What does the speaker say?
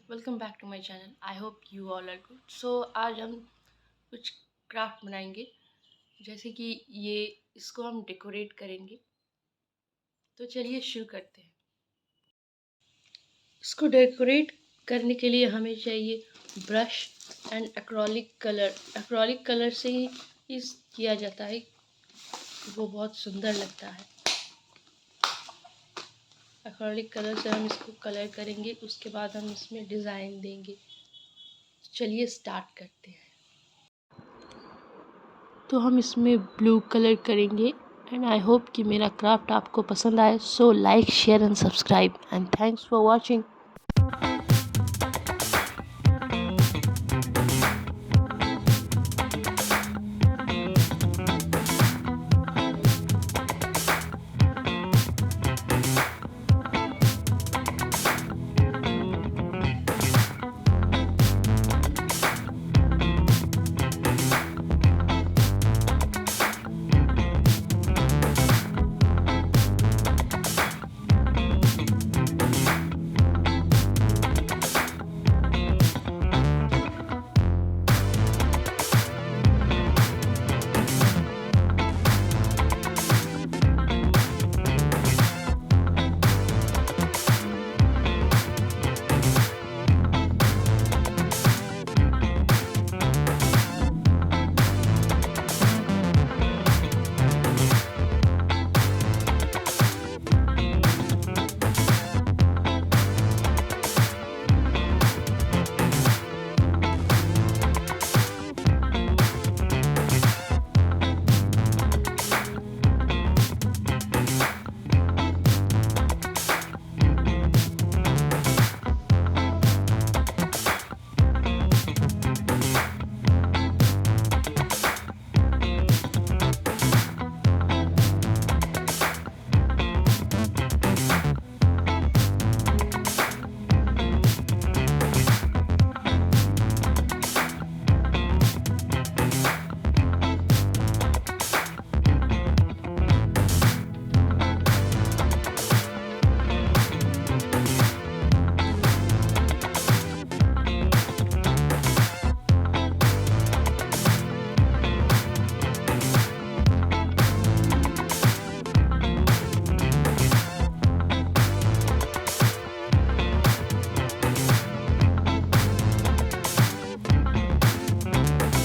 Welcome back to my channel. I hope you all are good. So आज हम कुछ craft बनाएंगे, जैसे कि ये इसको हम डेकोरेट करेंगे। तो चलिए शुरू करते हैं। इसको डेकोरेट करने के लिए हमें चाहिए brush and acrylic colour. Acrylic colour से ही इस किया जाता है, वो बहुत सुंदर लगता है। एक्रोलिक कलर से हम इसको कलर करेंगे, उसके बाद हम इसमें डिज़ाइन देंगे। चलिए स्टार्ट करते हैं। तो हम इसमें ब्लू कलर करेंगे एंड आई होप कि मेरा क्राफ्ट आपको पसंद आए। So like share and subscribe and thanks for watching.